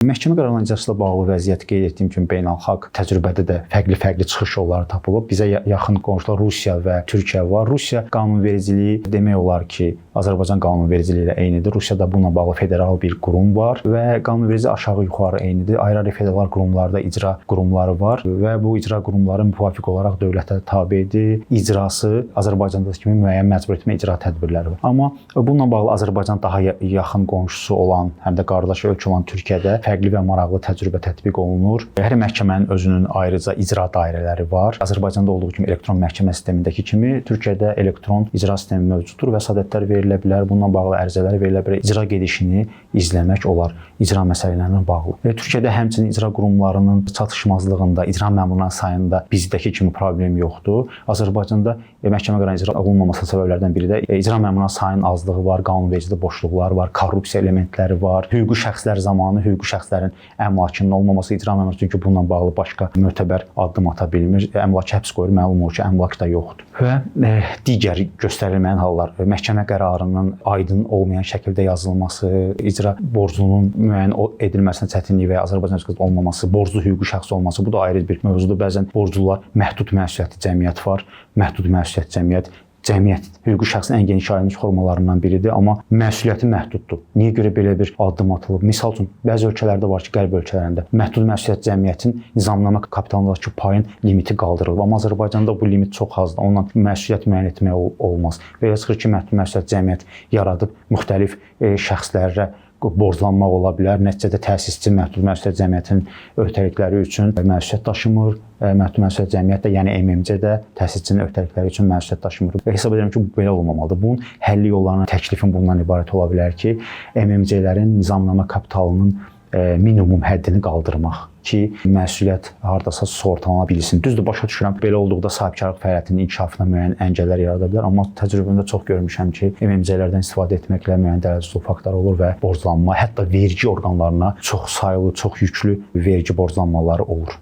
Məhkəmə qərarlarının icrası ilə bağlı vəziyyət qeyd etdiyim kimi beynəlxalq təcrübədə də fərqli çıxış yolları tapılıb. Bizə yaxın qonşular Rusiya və Türkiyə var. Rusiya qanunvericiliyi demək olar ki, Azərbaycan qanunvericiliyi ilə eynidir. Rusiyada bununla bağlı federal bir qurum var və qanunvericiliyi aşağı-yuxarı eynidir. Ayrı-ayrı federal qurumlarda icra qurumları var və bu icra qurumları müvafiq olaraq dövlətə tabedir. İcrası Azərbaycandakı kimi müəyyən məcbur etmə icra tədbirləri var. Amma bununla bağlı Azərbaycan daha yaxın qonşusu olan, həm də qardaş ölkə olan Türkiyədə fərqli və maraqlı təcrübə tətbiq olunur. Hər məhkəmənin özünün ayrıca icra dairələri var. Azərbaycanda olduğu kimi elektron məhkəmə sistemindəki kimi Türkiyədə elektron icra sistemi mövcuddur. Vəsatətlər verilə bilər, bununla bağlı ərizələr verilə bilər. İcra gedişini izləmək olar icra məsələlərinə bağlı. Türkiyədə həmçinin icra qurumlarının çatışmazlığında, icra məmurlarının sayında bizdəki kimi problem yoxdur. Azərbaycanda məhkəmə qərarı icra olunmaması səbəblərdən biri də icra məmurlarının sayının azlığı var, qanunvericilikdə boşluqlar var, korrupsiya elementləri var, hüquqi şəxslər zamanı hüquqi şəxslərin əmlakının olmaması icra məmuru çünki bununla bağlı başqa mötəbər addım ata bilmir. Əmlak həbs qoyur, məlum olur ki, əmlak da yoxdur. Və digər göstərilməyən hallar, məhkəmə qərarının aydın olmayan şəkildə yazılması, icra borcunun müəyyən edilməsinə çətinlik və ya Azərbaycan Respublikasının olmaması, borclu hüquqi şəxs olması, bu da ayrı bir mövzudur. Bəzən borclular məhdud məsuliyyətli cəmiyyət var, məhdud məsuliyyətli cəmiyyət hüquqi şəxsin ən geniş yayılmış formalarından biridir, amma məsuliyyəti məhduddur. Niyə görə belə bir addım atılıb? Misal üçün, bəzi ölkələrdə var ki, qərb ölkələrində məhdud məsuliyyət cəmiyyətin nizamnamə kapitalındakı payın limiti qaldırılıb. Amma Azərbaycanda bu limit çox azdır. Onunla məsuliyyət müəyyən etmək olmaz. Və ya çıxır ki, məhdud məsuliyyət cəmiyyət yaradıb müxtəlif şəxslərə borclanmaq ola bilər. Nəticədə təsisçi məhdud məsuliyyət cəmiyyətinin öhdəlikləri üçün məsuliyyət daşımır. Məhdud məsuliyyət cəmiyyət də, yəni MMC də təsisçinin öhdəlikləri üçün məsuliyyət daşımır. Hesab edirəm ki, bu belə olmamalıdır. Bunun həlli yollarının təklifin bundan ibarət ola bilər ki, MMC-lərin nizamnamə kapitalının minimum həddini qaldırmaq ki, məsuliyyət hardasa sığortalana bilsin. Düzdür, başa düşürəm, belə olduqda sahibkarlıq fəaliyyətinin inkişafına müəyyən əngəllər yarada bilər, amma təcrübəmdə çox görmüşəm ki, MMC-lərdən istifadə etməklə müəyyən dərəcəli faktor olur və borclanma, hətta vergi orqanlarına çox sayılı, çox yüklü vergi borclanmaları olur.